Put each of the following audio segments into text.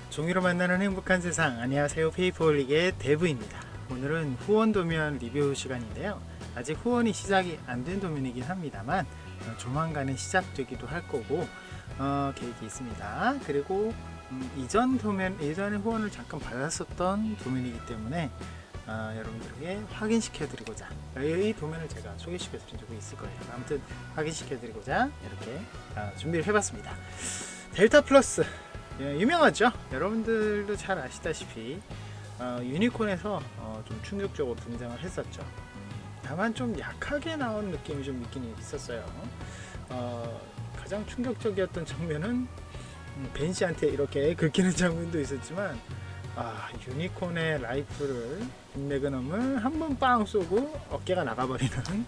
종이로 만나는 행복한 세상. 안녕하세요, 페이퍼홀릭의 데브입니다. 오늘은 후원 도면 리뷰 시간인데요. 아직 후원이 시작이 안 된 도면이긴 합니다만 조만간에 시작되기도 할 거고 계획이 있습니다. 그리고 예전에 후원을 잠깐 받았었던 도면이기 때문에 여러분들에게 확인시켜 드리고자 이 도면을 제가 소개시켜 드린 적이 있을 거예요. 아무튼 확인시켜 드리고자 이렇게 준비를 해봤습니다. 델타 플러스, 유명하죠? 여러분들도 잘 아시다시피 유니콘에서 좀 충격적으로 등장을 했었죠. 다만 좀 약하게 나온 느낌이 좀 있긴 있었어요. 가장 충격적이었던 장면은 벤시한테 이렇게 긁히는 장면도 있었지만, 유니콘의 라이플을 매그넘을 한 번 빵 쏘고 어깨가 나가버리는,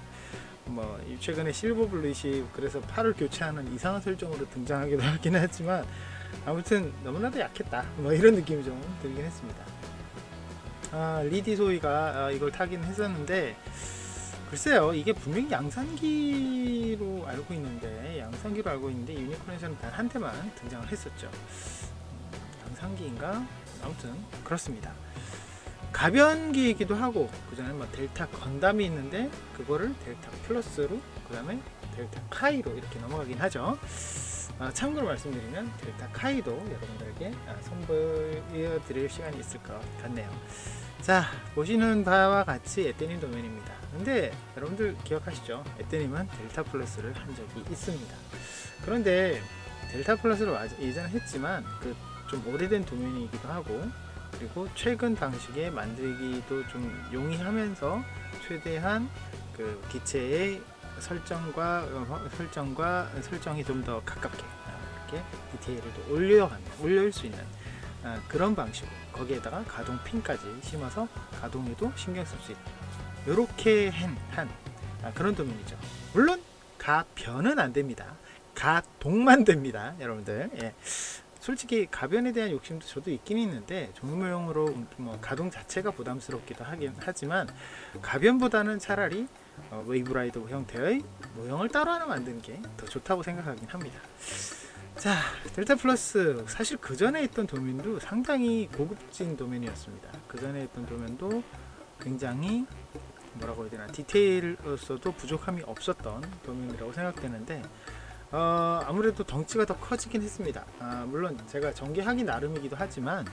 최근에 실버 블릿이 그래서 팔을 교체하는 이상한 설정으로 등장하기도 하긴 했지만, 아무튼 너무나도 약했다, 이런 느낌이 좀 들긴 했습니다. 리디 소이가 이걸 타긴 했었는데, 글쎄요, 이게 분명히 양산기로 알고 있는데 유니콘에서는 단 한 대만 등장을 했었죠. 양산기인가? 아무튼 그렇습니다. 가변기이기도 하고, 그 전에 델타 건담이 있는데 그거를 델타 플러스로, 그 다음에 델타 카이로 이렇게 넘어가긴 하죠. 참고로 말씀드리면 델타 카이도 여러분들에게 선보여 드릴 시간이 있을 것 같네요. 자, 보시는 바와 같이 에떼님 도면입니다. 근데 여러분들 기억하시죠? 에떼님은 델타 플러스를 한 적이 있습니다. 그런데 델타 플러스를 예전에 했지만 좀 오래된 도면이기도 하고, 그리고 최근 방식의 만들기도 좀 용이하면서 최대한 그 기체의 설정이 좀 더 가깝게 이렇게 디테일을 또 올릴 수 있는 그런 방식으로, 거기에다가 가동 핀까지 심어서 가동에도 신경 쓸 수 있는 이렇게 한 그런 도면이죠. 물론 가변은 안 됩니다. 가동만 됩니다, 여러분들. 예. 솔직히 가변에 대한 욕심도 저도 있긴 있는데, 종이모형으로 가동 자체가 부담스럽기도 하긴 하지만, 가변보다는 차라리 웨이브라이더 형태의 모형을 따로 하나 만드는 게 더 좋다고 생각하긴 합니다. 자, 델타 플러스, 사실 그 전에 있던 도면도 상당히 고급진 도면이었습니다. 그 전에 있던 도면도 굉장히 뭐라고 해야 되나, 디테일로서도 부족함이 없었던 도면이라고 생각되는데, 아무래도 덩치가 더 커지긴 했습니다. 물론 제가 전개하기 나름이기도 하지만,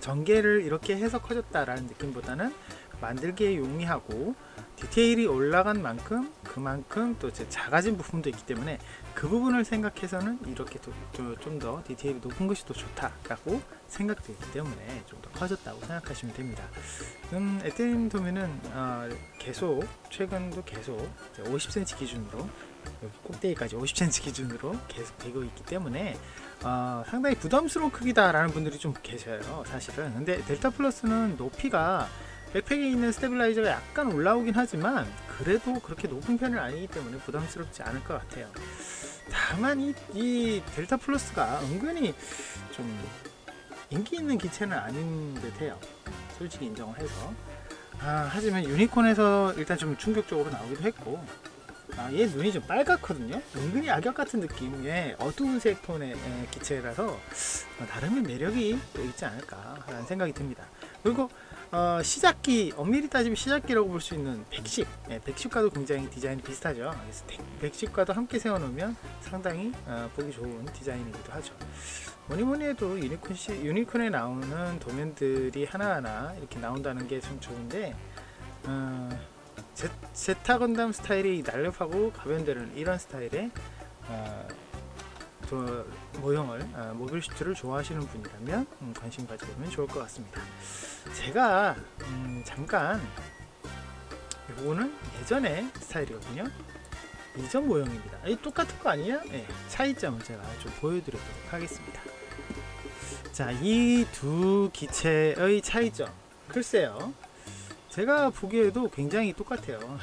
전개를 이렇게 해서 커졌다라는 느낌보다는 만들기에 용이하고 디테일이 올라간 만큼 그만큼 또 작아진 부분도 있기 때문에, 그 부분을 생각해서는 이렇게 좀 더 디테일이 높은 것이 더 좋다라고 생각되기 때문에 좀 더 커졌다고 생각하시면 됩니다. 에테님 도면은 최근도 계속 50cm 기준으로, 꼭대기까지 50cm 기준으로 계속 되고 있기 때문에 상당히 부담스러운 크기다라는 분들이 좀 계셔요, 사실은. 근데 델타 플러스는 높이가 백팩에 있는 스테빌라이저가 약간 올라오긴 하지만 그래도 그렇게 높은 편은 아니기 때문에 부담스럽지 않을 것 같아요. 다만 이 델타 플러스가 은근히 좀 인기 있는 기체는 아닌 듯해요, 솔직히 인정을 해서. 하지만 유니콘에서 일단 좀 충격적으로 나오기도 했고, 얘 눈이 좀 빨갛거든요. 은근히 악역 같은 느낌의 어두운 색 톤의 기체라서 나름의 매력이 또 있지 않을까 라는 생각이 듭니다. 그리고 시작기, 엄밀히 따지면 시작기라고 볼 수 있는 110과도 굉장히 디자인이 비슷하죠. 그래서 110과도 함께 세워놓으면 상당히 보기 좋은 디자인이기도 하죠. 뭐니뭐니 해도 유니콘에 나오는 도면들이 하나하나 이렇게 나온다는 게 참 좋은데, 제타 건담 스타일이 날렵하고 가변되는 이런 스타일의 모형을, 모빌 슈트를 좋아하시는 분이라면 관심 가져보면 좋을 것 같습니다. 제가 잠깐, 이거는 예전의 스타일이거든요. 이전 모형입니다. 똑같은 거 아니야? 네, 차이점을 제가 좀 보여드리도록 하겠습니다. 자, 이 두 기체의 차이점, 글쎄요, 제가 보기에도 굉장히 똑같아요.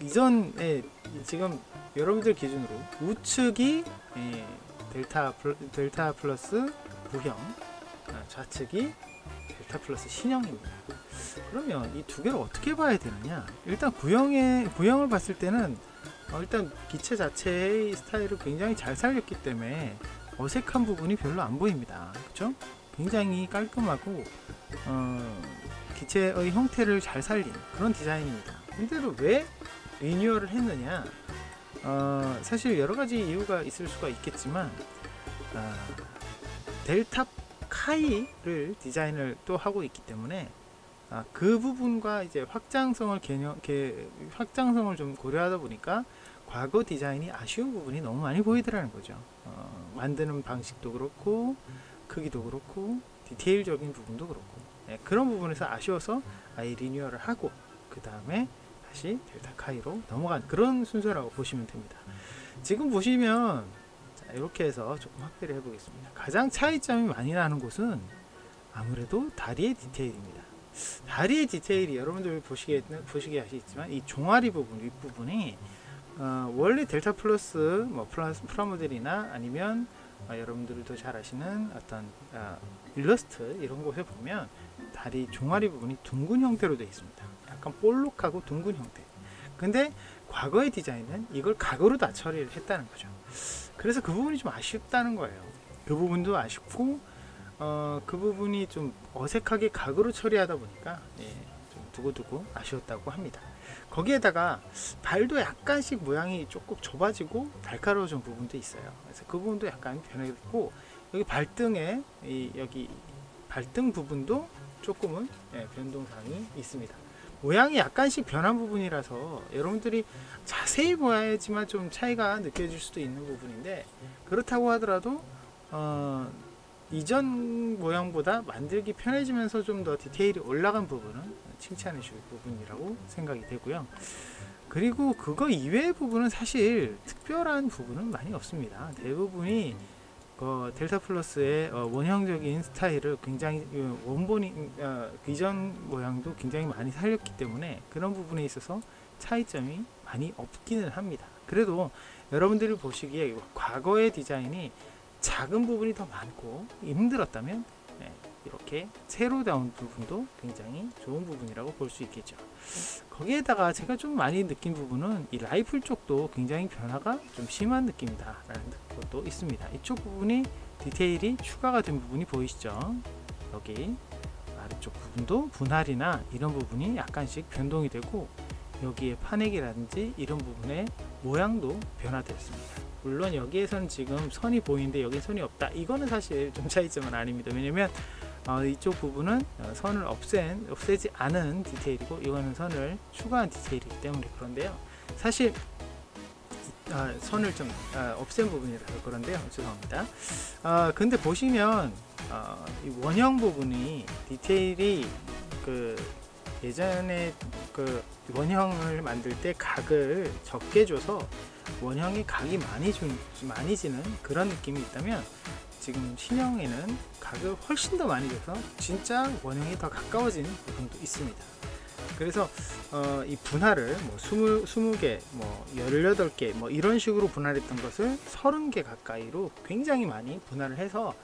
이전에 지금 여러분들 기준으로 우측이 델타 플러스 구형, 좌측이 델타 플러스 신형입니다. 그러면 이 두 개를 어떻게 봐야 되느냐? 일단 구형을 봤을 때는 일단 기체 자체의 스타일을 굉장히 잘 살렸기 때문에 어색한 부분이 별로 안 보입니다. 그렇죠? 굉장히 깔끔하고 기체의 형태를 잘 살린 그런 디자인입니다. 근데도 왜 리뉴얼을 했느냐? 사실 여러 가지 이유가 있을 수가 있겠지만 델타 카이를 디자인을 또 하고 있기 때문에 그 부분과 이제 확장성을 좀 고려하다 보니까 과거 디자인이 아쉬운 부분이 너무 많이 보이더라는 거죠. 만드는 방식도 그렇고 크기도 그렇고 디테일적인 부분도 그렇고 그런 부분에서 아쉬워서 아예 리뉴얼을 하고 그 다음에 다시 델타 카이로 넘어간 그런 순서라고 보시면 됩니다. 지금 보시면 이렇게 해서 조금 확대를 해보겠습니다. 가장 차이점이 많이 나는 곳은 아무래도 다리의 디테일입니다. 다리의 디테일이 여러분들 보시게 하시겠지만 이 종아리 부분 윗부분이 원래 델타 플러스 뭐 프라모델이나 아니면 여러분들도 잘 아시는 어떤 일러스트 이런 곳에 보면 다리 종아리 부분이 둥근 형태로 되어 있습니다. 약간 볼록하고 둥근 형태. 근데 과거의 디자인은 이걸 각으로 다 처리를 했다는 거죠. 그래서 그 부분이 좀 아쉽다는 거예요. 그 부분도 아쉽고 그 부분이 좀 어색하게 각으로 처리하다 보니까 좀 두고두고 아쉬웠다고 합니다. 거기에다가 발도 약간씩 모양이 조금 좁아지고 날카로워진 부분도 있어요. 그래서 그 부분도 약간 변했고 여기 발등에 여기 발등 부분도 조금은 변동사항이 있습니다. 모양이 약간씩 변한 부분이라서 여러분들이 자세히 봐야지만 좀 차이가 느껴질 수도 있는 부분인데 그렇다고 하더라도 이전 모양보다 만들기 편해지면서 좀 더 디테일이 올라간 부분은 칭찬해 줄 부분이라고 생각이 되고요. 그리고 그거 이외의 부분은 사실 특별한 부분은 많이 없습니다. 대부분이 델타 플러스의 원형적인 스타일을 굉장히 원본이 이전 모양도 굉장히 많이 살렸기 때문에 그런 부분에 있어서 차이점이 많이 없기는 합니다. 그래도 여러분들이 보시기에 과거의 디자인이 작은 부분이 더 많고 힘들었다면 이렇게 새로 나온 부분도 굉장히 좋은 부분이라고 볼 수 있겠죠. 거기에다가 제가 좀 많이 느낀 부분은 이 라이플 쪽도 굉장히 변화가 좀 심한 느낌이다 라는 것도 있습니다. 이쪽 부분이 디테일이 추가가 된 부분이 보이시죠? 여기 아래쪽 부분도 분할이나 이런 부분이 약간씩 변동이 되고 여기에 판액이라든지 이런 부분의 모양도 변화됐습니다. 물론 여기에서는 지금 선이 보이는데 여기 선이 없다, 이거는 사실 좀 차이점은 아닙니다. 왜냐면 이쪽 부분은 선을 없애지 않은 디테일이고 이거는 선을 추가한 디테일이기 때문에 그런데요. 사실 선을 좀 없앤 부분이라서 그런데요. 죄송합니다. 근데 보시면 이 원형 부분이 디테일이 예전에 원형을 만들 때 각을 적게 줘서 원형이 각이 많이 지는 그런 느낌이 있다면 지금 신형에는 각을 훨씬 더 많이 줘서 진짜 원형이 더 가까워진 부분도 있습니다. 그래서 이 분할을 뭐 20개, 뭐 18개 뭐 이런 식으로 분할했던 것을 30개 가까이로 굉장히 많이 분할을 해서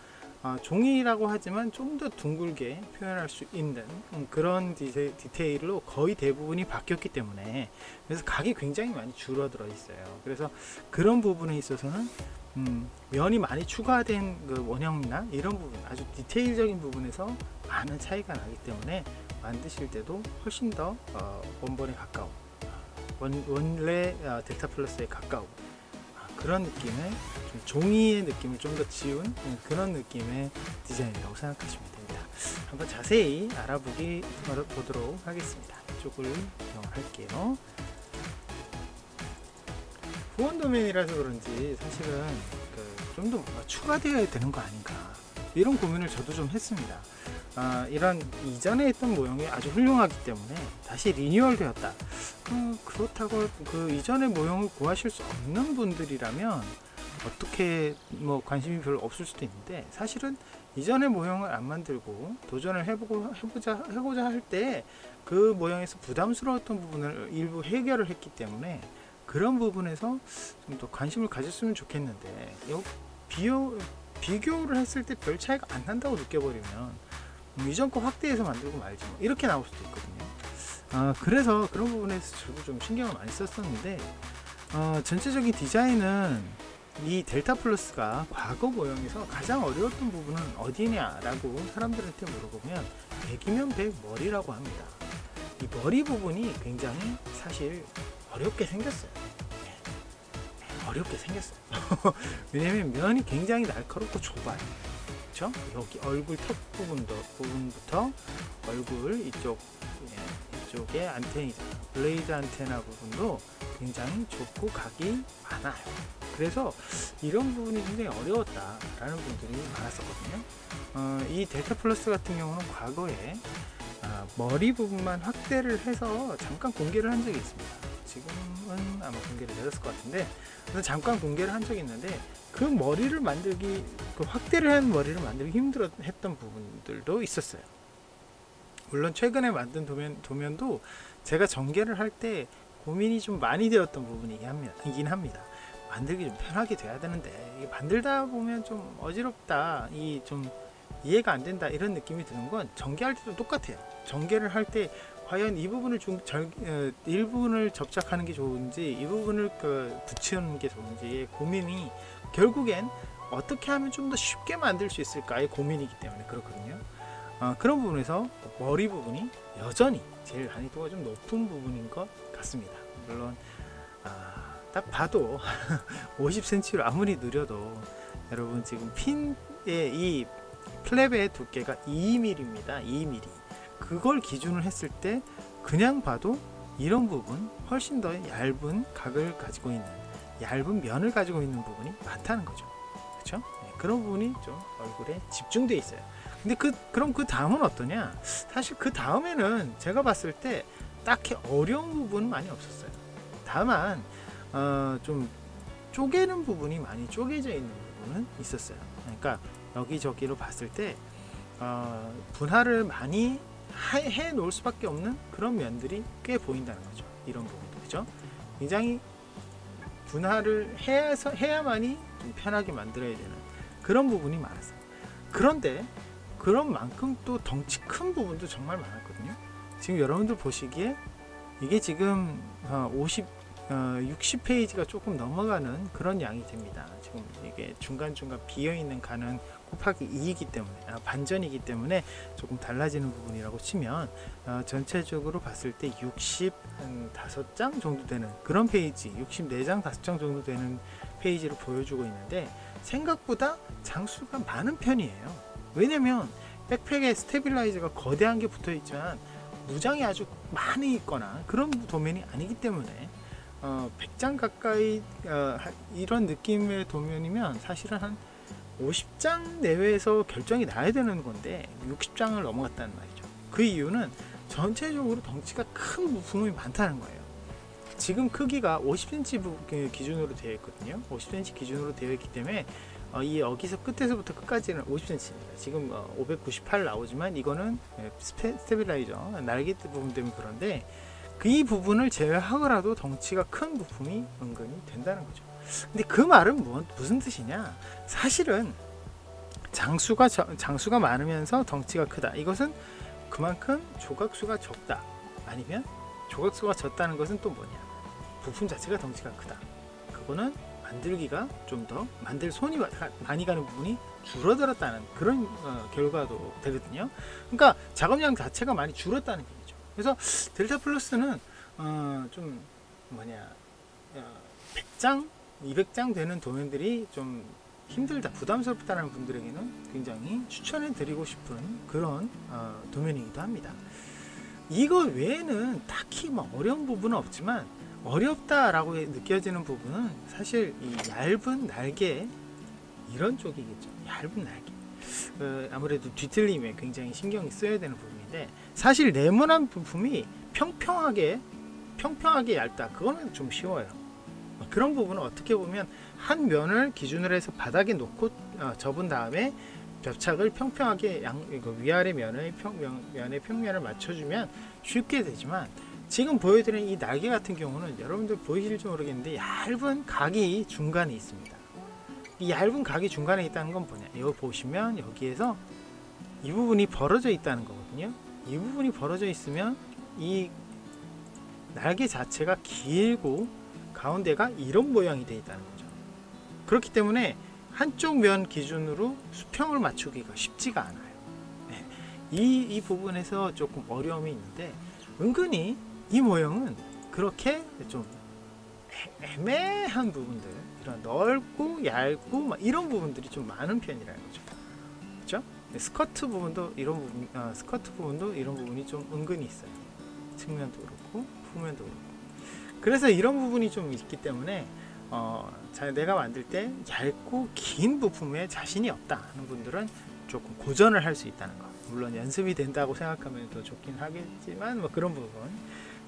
종이라고 하지만 좀 더 둥글게 표현할 수 있는 그런 디테일로 거의 대부분이 바뀌었기 때문에 그래서 각이 굉장히 많이 줄어들어 있어요. 그래서 그런 부분에 있어서는 면이 많이 추가된 그 원형이나 이런 부분, 아주 디테일적인 부분에서 많은 차이가 나기 때문에 만드실 때도 훨씬 더 원본에 가까운 원래 델타 플러스에 가까운 그런 느낌의 좀 종이의 느낌을 좀 더 지운 그런 느낌의 디자인이라고 생각하시면 됩니다. 한번 자세히 알아보도록 하겠습니다. 이쪽을 이용할게요. 후원 도면이라서 그런지 사실은 좀 더 추가되어야 되는 거 아닌가 이런 고민을 저도 좀 했습니다. 이런 이전에 했던 모형이 아주 훌륭하기 때문에 다시 리뉴얼 되었다. 그렇다고 그 이전의 모형을 구하실 수 없는 분들이라면 어떻게 뭐 관심이 별로 없을 수도 있는데 사실은 이전의 모형을 안 만들고 도전을 해보자 할 때 그 모형에서 부담스러웠던 부분을 일부 해결을 했기 때문에 그런 부분에서 좀 더 관심을 가졌으면 좋겠는데 비교를 했을 때 별 차이가 안 난다고 느껴버리면 이전 거 확대해서 만들고 말지 뭐 이렇게 나올 수도 있거든요. 그래서 그런 부분에서 저도 좀 신경을 많이 썼었는데 전체적인 디자인은 이 델타 플러스가 과거 모형에서 가장 어려웠던 부분은 어디냐라고 사람들한테 물어보면 100이면 100 머리라고 합니다. 이 머리 부분이 굉장히 사실 어렵게 생겼어요. 어렵게 생겼어요. 왜냐면 면이 굉장히 날카롭고 좁아요. 그렇죠? 여기 얼굴 턱 부분부터 얼굴 이쪽에 안테나이죠. 블레이드 안테나 부분도 굉장히 좁고 각이 많아요. 그래서 이런 부분이 굉장히 어려웠다라는 분들이 많았었거든요. 이 델타 플러스 같은 경우는 과거에 머리 부분만 확대를 해서 잠깐 공개를 한 적이 있습니다. 지금은 아마 공개를 내렸을 것 같은데, 잠깐 공개를 한 적이 있는데, 그 머리를 만들기, 그 확대를 한 머리를 만들기 힘들어 했던 부분들도 있었어요. 물론 최근에 만든 도면도 제가 전개를 할 때 고민이 좀 많이 되었던 부분이긴 합니다. 만들기 좀 편하게 돼야 되는데, 만들다 보면 좀 어지럽다, 좀 이해가 안 된다, 이런 느낌이 드는 건 전개할 때도 똑같아요. 전개를 할 때 과연 이 부분을 일부분을 접착하는 게 좋은지, 이 부분을 붙이는 게 좋은지 고민이, 결국엔 어떻게 하면 좀 더 쉽게 만들 수 있을까의 고민이기 때문에 그렇거든요. 그런 부분에서 머리 부분이 여전히 제일 난이도가 좀 높은 부분인 것 같습니다. 물론 딱 봐도 50cm로 아무리 느려도, 여러분 지금 핀의 이 플랩의 두께가 2mm입니다. 2mm. 그걸 기준으로 했을 때 그냥 봐도 이런 부분 훨씬 더 얇은 각을 가지고 있는, 얇은 면을 가지고 있는 부분이 많다는 거죠. 그렇죠? 네, 그런 부분이 좀 얼굴에 집중돼 있어요. 근데 그럼 그 다음은 어떠냐? 사실 그 다음에는 제가 봤을 때 딱히 어려운 부분은 많이 없었어요. 다만 좀 쪼개는 부분이 많이 쪼개져 있는 부분은 있었어요. 그러니까 여기저기로 봤을 때 분할을 많이 해 놓을 수밖에 없는 그런 면들이 꽤 보인다는 거죠. 이런 부분도, 그죠? 굉장히 분할을 해야만이 좀 편하게 만들어야 되는 그런 부분이 많았어요. 그런데 그런 만큼 또 덩치 큰 부분도 정말 많았거든요. 지금 여러분들 보시기에 이게 지금 60페이지가 조금 넘어가는 그런 양이 됩니다. 지금 이게 중간중간 비어있는 칸은 곱하기 2이기 때문에, 반전이기 때문에 조금 달라지는 부분이라고 치면, 전체적으로 봤을 때 65장 정도 되는 그런 페이지, 64장 5장 정도 되는 페이지를 보여주고 있는데, 생각보다 장수가 많은 편이에요. 왜냐면 백팩에 스테빌라이저가 거대한 게 붙어 있지만 무장이 아주 많이 있거나 그런 도면이 아니기 때문에 100장 가까이 이런 느낌의 도면이면 사실은 한 50장 내외에서 결정이 나야 되는 건데 60장을 넘어갔다는 말이죠. 그 이유는 전체적으로 덩치가 큰 부품이 많다는 거예요. 지금 크기가 50cm 기준으로 되어 있거든요. 50cm 기준으로 되어 있기 때문에 여기서 끝에서부터 끝까지는 50cm입니다. 지금 598 나오지만 이거는 스테빌라이저 날개 부분 때문에 그런데, 이 부분을 제외하더라도 덩치가 큰 부품이 은근히 된다는 거죠. 근데 그 말은 무슨 뜻이냐? 사실은 장수가 많으면서 덩치가 크다. 이것은 그만큼 조각수가 적다. 아니면 조각수가 적다는 것은 또 뭐냐? 부품 자체가 덩치가 크다. 그거는 만들기가 좀 더 만들 손이 많이 가는 부분이 줄어들었다는 그런 결과도 되거든요. 그러니까 작업량 자체가 많이 줄었다는 얘기죠. 그래서 델타 플러스는 좀 100장, 200장 되는 도면들이 좀 힘들다, 부담스럽다는 분들에게는 굉장히 추천해 드리고 싶은 그런 도면이기도 합니다. 이거 외에는 딱히 어려운 부분은 없지만, 어렵다라고 느껴지는 부분은 사실 이 얇은 날개, 이런 쪽이겠죠. 얇은 날개. 아무래도 뒤틀림에 굉장히 신경이 써야 되는 부분인데, 사실 네모난 부품이 평평하게 얇다. 그거는 좀 쉬워요. 그런 부분은 어떻게 보면 한 면을 기준으로 해서 바닥에 놓고 접은 다음에 접착을 평평하게 위아래 면의 평면을 맞춰주면 쉽게 되지만, 지금 보여드리는 이 날개 같은 경우는 여러분들 보이실지 모르겠는데 얇은 각이 중간에 있습니다. 이 얇은 각이 중간에 있다는 건 뭐냐? 여기 보시면 여기에서 이 부분이 벌어져 있다는 거거든요. 이 부분이 벌어져 있으면 이 날개 자체가 길고 가운데가 이런 모양이 되어 있다는 거죠. 그렇기 때문에 한쪽 면 기준으로 수평을 맞추기가 쉽지가 않아요. 네. 이 부분에서 조금 어려움이 있는데, 은근히 이 모형은 그렇게 좀 애매한 부분들, 이런 넓고 얇고 막 이런 부분들이 좀 많은 편이라는 거죠. 그렇죠? 스커트 부분도 이런 부분, 스커트 부분도 이런 부분이 좀 은근히 있어요. 측면도 그렇고 후면도 그렇고. 그래서 이런 부분이 좀 있기 때문에 내가 만들 때 얇고 긴 부품에 자신이 없다 하는 분들은 조금 고전을 할 수 있다는 거. 물론 연습이 된다고 생각하면 더 좋긴 하겠지만 뭐 그런 부분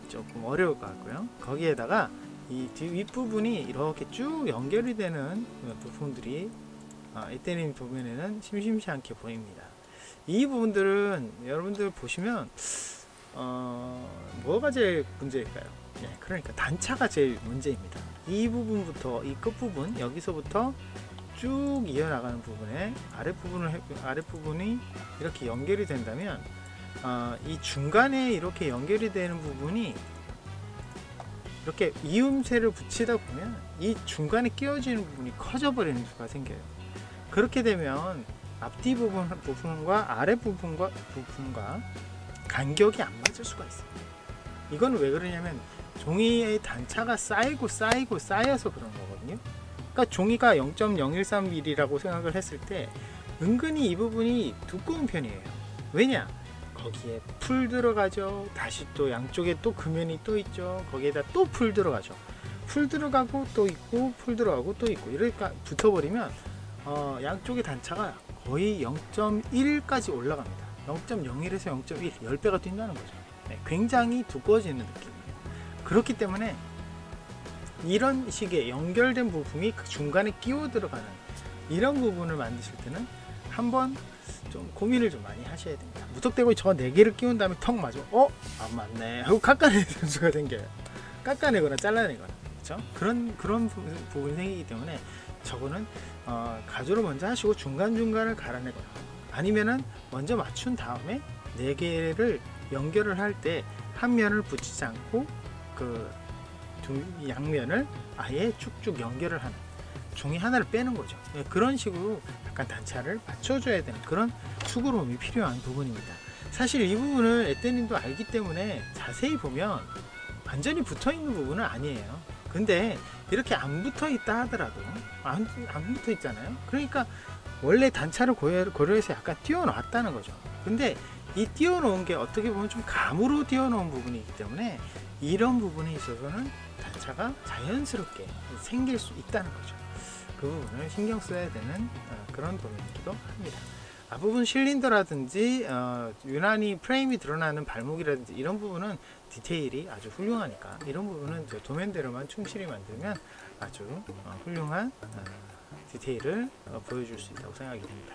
조금 어려울 것 같고요. 거기에다가 이 윗부분이 이렇게 쭉 연결이 되는 부품들이 에테님 도면에는 심심치 않게 보입니다. 이 부분들은 여러분들 보시면 뭐가 제일 문제일까요? 네, 그러니까 단차가 제일 문제입니다. 이 부분부터, 이 끝부분, 여기서부터 쭉 이어나가는 부분에 아랫부분이 이렇게 연결이 된다면, 이 중간에 이렇게 연결이 되는 부분이 이렇게 이음새를 붙이다 보면 이 중간에 끼워지는 부분이 커져 버리는 수가 생겨요. 그렇게 되면 앞뒤 부분과 아래 부분과 간격이 안 맞을 수가 있어요. 이건 왜 그러냐면 종이의 단차가 쌓여서 그런 거거든요. 그러니까 종이가 0.013mm라고 생각을 했을 때 은근히 이 부분이 두꺼운 편이에요. 왜냐? 거기에 풀 들어가죠. 다시 또 양쪽에 또 금연이 또 있죠. 거기에다 또 풀 들어가죠. 풀 들어가고 또 있고, 풀 들어가고 또 있고, 이러니까 붙어버리면 양쪽의 단차가 거의 0.1까지 올라갑니다. 0.01에서 0.1, 10배가 뛴다는 거죠. 네, 굉장히 두꺼워지는 느낌이에요. 그렇기 때문에 이런 식의 연결된 부품이 그 중간에 끼워 들어가는 이런 부분을 만드실 때는 한번 좀 고민을 좀 많이 하셔야 됩니다. 무턱대고 저 4개를 끼운 다음에 턱 맞아. 안 맞네 하고 깎아내는 수가 생겨요. 깎아내거나 잘라내거나. 그렇죠? 그런 부분이 생기기 때문에 저거는 가주로 먼저 하시고 중간중간을 갈아내거나, 아니면은 먼저 맞춘 다음에 4개를 연결을 할 때 한 면을 붙이지 않고 그 양면을 아예 쭉쭉 연결을 하는, 종이 하나를 빼는 거죠. 그런 식으로 약간 단차를 맞춰줘야 되는 그런 수고로움이 필요한 부분입니다. 사실 이 부분을 에떼님도 알기 때문에 자세히 보면 완전히 붙어있는 부분은 아니에요. 근데 이렇게 안 붙어있다 하더라도 안 붙어있잖아요. 그러니까 원래 단차를 고려해서 약간 띄워놨다는 거죠. 근데 이 띄워놓은 게 어떻게 보면 좀 감으로 띄워놓은 부분이기 때문에 이런 부분에 있어서는 단차가 자연스럽게 생길 수 있다는 거죠. 그 부분을 신경 써야 되는 그런 부분이기도 합니다. 앞부분 실린더라든지 유난히 프레임이 드러나는 발목이라든지 이런 부분은 디테일이 아주 훌륭하니까 이런 부분은 도면대로만 충실히 만들면 아주 훌륭한 디테일을 보여줄 수 있다고 생각이 됩니다.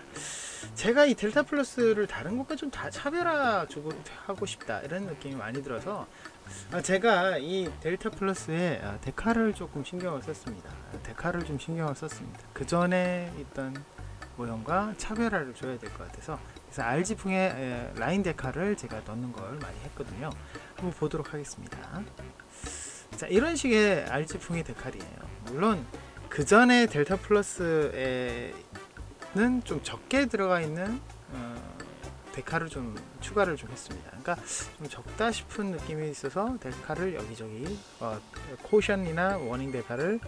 제가 이 델타 플러스를 다른 것과 좀 다 차별화하고 싶다 이런 느낌이 많이 들어서 제가 이 델타 플러스에 데칼을 조금 신경을 썼습니다. 데칼을 좀 신경을 썼습니다. 그 전에 있던 모형과 차별화를 줘야 될 것 같아서, 그래서 RG풍의 라인 데칼을 제가 넣는 걸 많이 했거든요. 한번 보도록 하겠습니다. 자, 이런 식의 RG풍의 데칼이에요. 물론 그 전에 델타 플러스에는 좀 적게 들어가 있는 데칼을 좀 추가를 좀 했습니다. 그러니까 좀 적다 싶은 느낌이 있어서 데칼을 여기저기 코션이나 워닝 데칼을,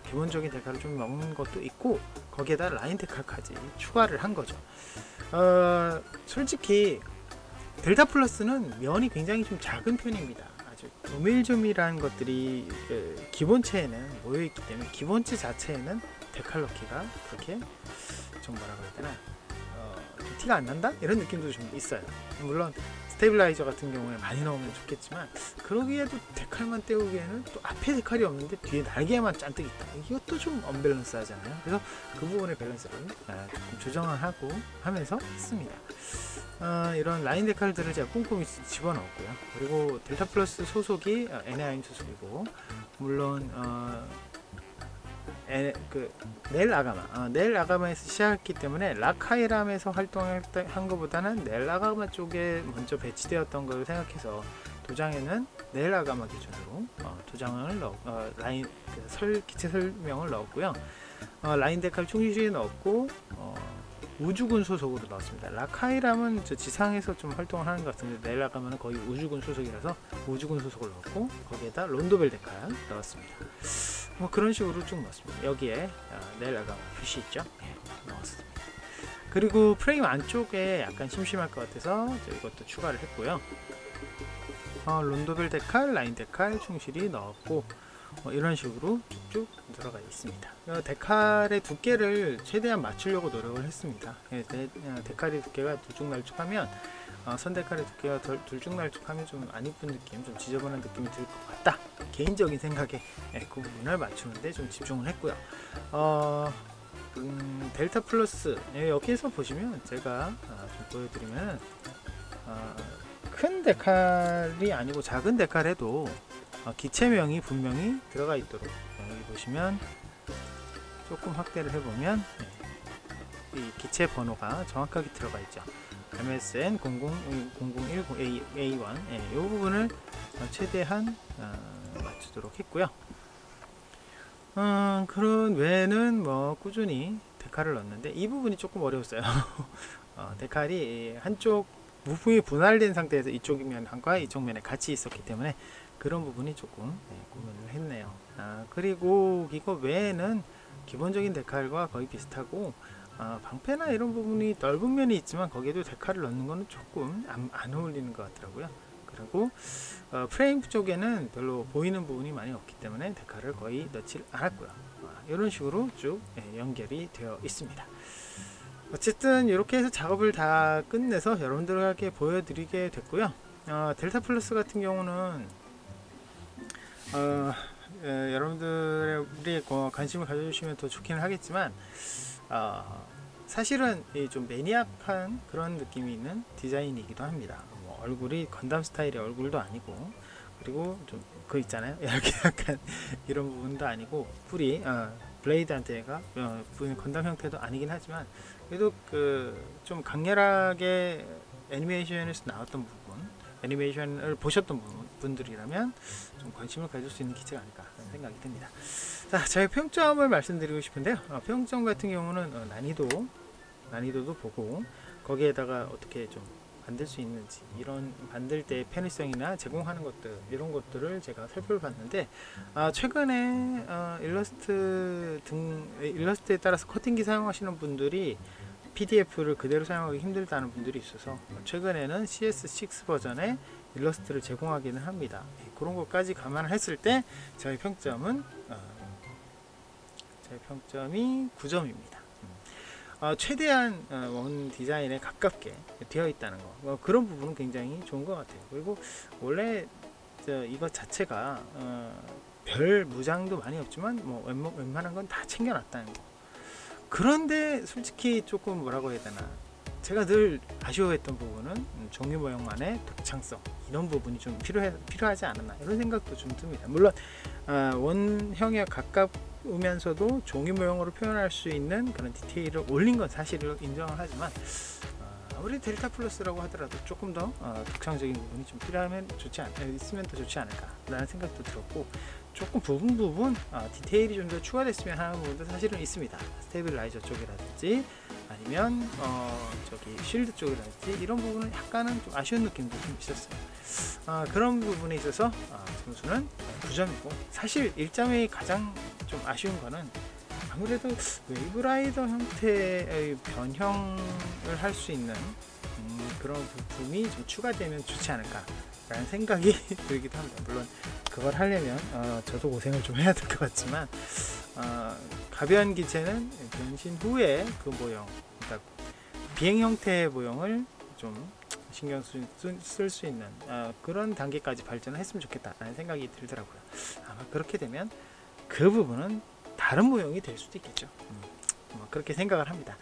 기본적인 데칼을 좀 넣은 것도 있고, 거기에다 라인 데칼까지 추가를 한 거죠. 솔직히 델타 플러스는 면이 굉장히 좀 작은 편입니다. 아주 조밀조밀한 것들이 기본체에는 모여 있기 때문에 기본체 자체에는 데칼 넣기가 그렇게 좀 뭐라고 해야 되나, 티가 안 난다? 이런 느낌도 좀 있어요. 물론 스테빌라이저 같은 경우에 많이 넣으면 좋겠지만, 그러기에도 데칼만 떼우기에는 또 앞에 데칼이 없는데 뒤에 날개만 잔뜩 있다. 이것도 좀 언밸런스 하잖아요. 그래서 그 부분의 밸런스를 조금 조정을 하고 하면서 했습니다. 이런 라인 데칼들을 제가 꼼꼼히 집어넣었고요. 그리고 델타 플러스 소속이 NIM 소속이고, 물론 넬 아가마에서 시작했기 때문에 라카이람에서 활동한 것보다는 넬 아가마 쪽에 먼저 배치되었던 걸 생각해서 도장에는 넬 아가마 기준으로 도장을 기체 설명을 넣었고요. 라인 데칼 충실히 넣었고 우주군 소속으로 넣었습니다. 라카이람은 저 지상에서 좀 활동을 하는 것 같은데 내일 나가면 거의 우주군 소속이라서 우주군 소속을 넣었고 거기에다 론도벨 데칼 넣었습니다. 뭐 그런 식으로 쭉 넣었습니다. 여기에 내일 나가면 뷰시 있죠? 네, 넣었습니다. 그리고 프레임 안쪽에 약간 심심할 것 같아서 이것도 추가를 했고요. 론도벨 데칼, 라인 데칼 충실히 넣었고 이런 식으로 쭉쭉 들어가 있습니다. 데칼의 두께를 최대한 맞추려고 노력을 했습니다. 데칼의 두께가 들쭉날쭉하면 선 데칼의 두께가 들쭉날쭉하면 좀 안 이쁜 느낌, 좀 지저분한 느낌이 들 것 같다. 개인적인 생각에 그 부분을 맞추는데 좀 집중을 했고요. 델타 플러스 여기에서 보시면 제가 좀 보여드리면 큰 데칼이 아니고 작은 데칼에도 기체명이 분명히 들어가 있도록 여기 보시면 조금 확대를 해보면 이 기체 번호가 정확하게 들어가 있죠. MSN 0010A1 이 부분을 최대한 맞추도록 했고요. 그런 외에는 뭐 꾸준히 데칼을 넣었는데 이 부분이 조금 어려웠어요. 데칼이 한쪽 부품이 분할된 상태에서 이쪽 면과 이쪽 면에 같이 있었기 때문에 그런 부분이 조금 고민을 했네요. 그리고 이거 외에는 기본적인 데칼과 거의 비슷하고 방패나 이런 부분이 넓은 면이 있지만 거기에도 데칼을 넣는 거는 조금 안 어울리는 것 같더라고요. 그리고 프레임 쪽에는 별로 보이는 부분이 많이 없기 때문에 데칼을 거의 넣지 않았고요. 이런 식으로 쭉 연결이 되어 있습니다. 어쨌든 이렇게 해서 작업을 다 끝내서 여러분들에게 보여드리게 됐고요. 델타 플러스 같은 경우는 여러분들이 관심을 가져주시면 더 좋기는 하겠지만 사실은 좀 매니악한 그런 느낌이 있는 디자인이기도 합니다. 얼굴이 건담 스타일의 얼굴도 아니고 그리고 좀 그 있잖아요, 이렇게 약간 이런 부분도 아니고 뿔이 블레이드 한테가 건담 형태도 아니긴 하지만 그래도 그 좀 강렬하게 애니메이션에서 나왔던 부분, 애니메이션을 보셨던 분들이라면 좀 관심을 가질 수 있는 기체가 아닐까 하는 생각이 듭니다. 자, 저희 평점을 말씀드리고 싶은데요. 평점 같은 경우는 난이도도 보고 거기에다가 어떻게 좀 만들 수 있는지, 이런 만들 때 편의성이나 제공하는 것들, 이런 것들을 제가 살펴봤는데 최근에 일러스트에 따라서 커팅기 사용하시는 분들이 PDF를 그대로 사용하기 힘들다는 분들이 있어서 최근에는 CS6 버전의 일러스트를 제공하기는 합니다. 그런 것까지 감안했을 때 저희 평점이 9점입니다. 최대한 원 디자인에 가깝게 되어 있다는 거, 그런 부분은 굉장히 좋은 것 같아요. 그리고 원래 이것 자체가 별 무장도 많이 없지만 뭐 웬만한 건 다 챙겨놨다는 거. 그런데 솔직히 조금 뭐라고 해야 되나, 제가 늘 아쉬워했던 부분은 종이 모형만의 독창성, 이런 부분이 좀 필요하지 않았나, 이런 생각도 좀 듭니다. 물론 원형에 가까우면서도 종이 모형으로 표현할 수 있는 그런 디테일을 올린 건 사실을 인정을 하지만 아무리 델타 플러스라고 하더라도 조금 더 독창적인 부분이 좀 있으면 더 좋지 않을까 라는 생각도 들었고, 조금 부분 디테일이 좀 더 추가됐으면 하는 부분도 사실은 있습니다. 스테빌라이저 쪽이라든지 아니면 저기 쉴드 쪽이라든지 이런 부분은 약간은 좀 아쉬운 느낌도 좀 있었어요. 그런 부분에 있어서 점수는 9점이고, 사실 1점이 가장 좀 아쉬운 거는 아무래도 웨이브라이더 형태의 변형을 할 수 있는 그런 부품이 좀 추가되면 좋지 않을까 라는 생각이 들기도 합니다. 물론 그걸 하려면 저도 고생을 좀 해야 될 것 같지만 가변 기체는 변신 후에 그 모형, 그러니까 비행 형태의 모형을 좀 신경 쓸 수 있는 그런 단계까지 발전을 했으면 좋겠다 라는 생각이 들더라고요. 아마 그렇게 되면 그 부분은 다른 모형이 될 수도 있겠죠. 그렇게 생각을 합니다.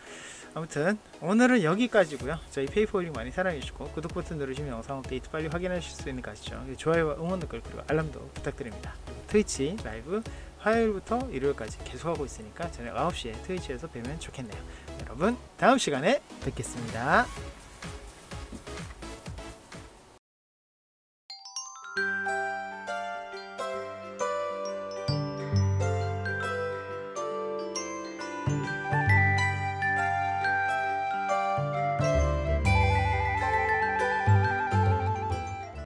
아무튼 오늘은 여기까지고요. 저희 페이퍼링 많이 사랑해 주시고 구독 버튼 누르시면 영상 업데이트 빨리 확인하실 수 있는 거 아시죠? 좋아요와 응원 댓글 그리고 알람도 부탁드립니다. 트위치 라이브 화요일부터 일요일까지 계속하고 있으니까 저녁 9시에 트위치에서 뵈면 좋겠네요. 여러분 다음 시간에 뵙겠습니다.